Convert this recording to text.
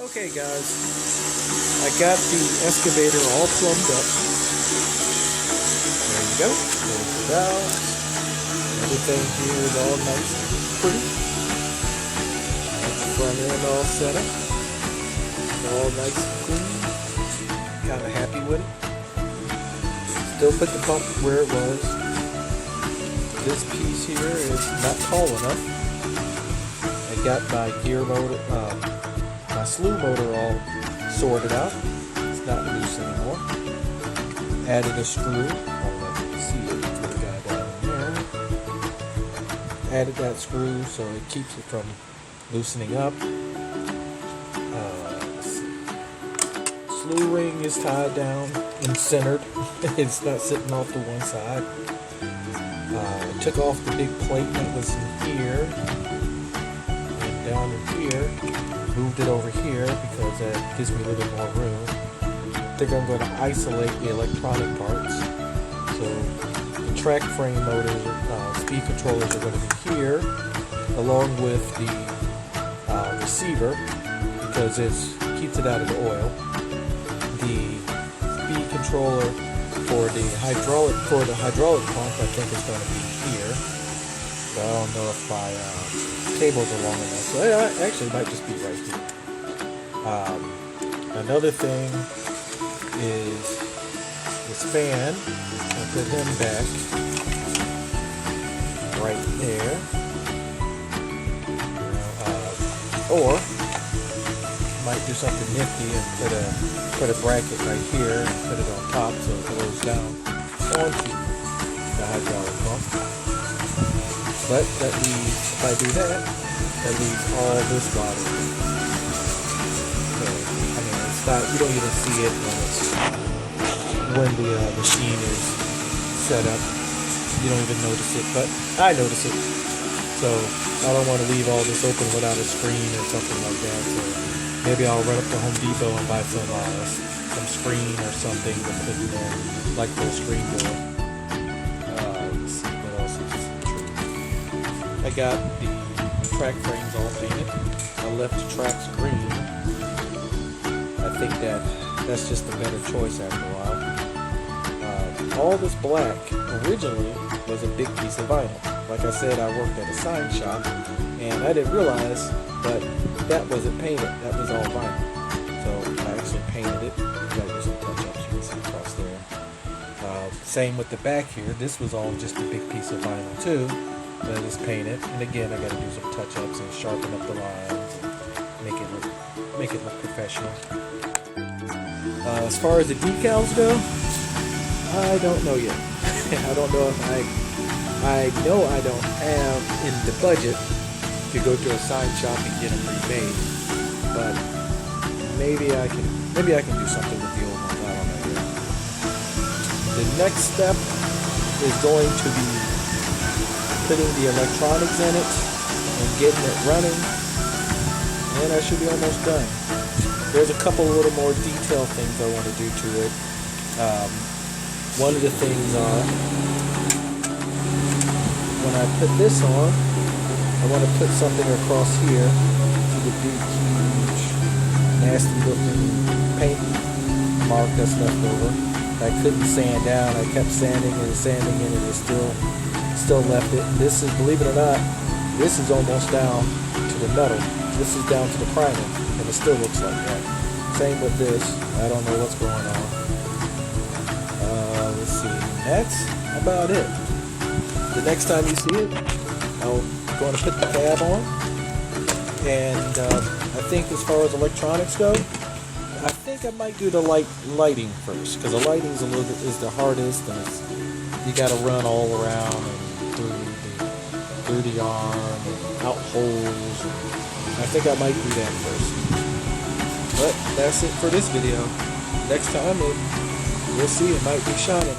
Okay guys, I got the excavator all plumbed up. There you go. There's the valves. Everything here is all nice and pretty. Got the front end all set up. It's all nice and clean. Kind of happy with it. Still put the pump where it was. This piece here is not tall enough. I got my gear motor, my slew motor all sorted out. It's not loose anymore. Added a screw. I don't know if you can see it. The guy down there. Added that screw so it keeps it from loosening up. Let's see. Slew ring is tied down and centered. It's not sitting off to one side. I took off the big plate that was in here and down in here. Moved it over here because that gives me a little bit more room. I think I'm going to isolate the electronic parts. So the track frame motors, speed controllers are going to be here, along with the receiver because it keeps it out of the oil. The speed controller for the hydraulic pump, I think is going to be here. But I don't know if my cables are long enough, so it actually might just be right here. Another thing is this fan. I'll put him back right there. Or might do something nifty and put a bracket right here and put it on top so it goes down onto the hydraulic pump. But that leaves, if I do that, that leaves all this water. So, I mean, it's not, you don't even see it when the machine is set up. You don't even notice it, but I notice it. So I don't want to leave all this open without a screen or something like that. So maybe I'll run up to Home Depot and buy some screen or something to put in there, like for a screen door. Let's see what else is. I got the track frames all painted. I left the tracks green. I think that's just a better choice after a while. All this black originally was a big piece of vinyl. Like I said, I worked at a sign shop and I didn't realize, but that wasn't painted. That was all vinyl. So I actually painted it. Got to do some touch-ups. You can see across there. Same with the back here. This was all just a big piece of vinyl too. That is painted, and again I got to do some touch-ups and sharpen up the lines, and make it look professional. As far as the decals go, I don't know yet. I don't know if I know I don't have in the budget to go to a sign shop and get them remade, but maybe I can do something with the old ones. I don't know yet. The next step is going to be putting the electronics in it and getting it running, and I should be almost done. There's a couple little more detail things I want to do to it. One of the things are, when I put this on, I want to put something across here to the big, huge, nasty looking paint mark that's left over. I couldn't sand down. I kept sanding and it still left it. This is, believe it or not, this is almost down to the metal. This is down to the primer, and it still looks like that. Same with this. I don't know what's going on. Let's see. That's about it. The next time you see it, I'm going to put the cab on, and I think as far as electronics go, I think I might do the lighting first, because the lighting is the hardest, and you got to run all around and through the arm and out holes. I think I might do that first. But that's it for this video. Next time, we'll see. It might be shining.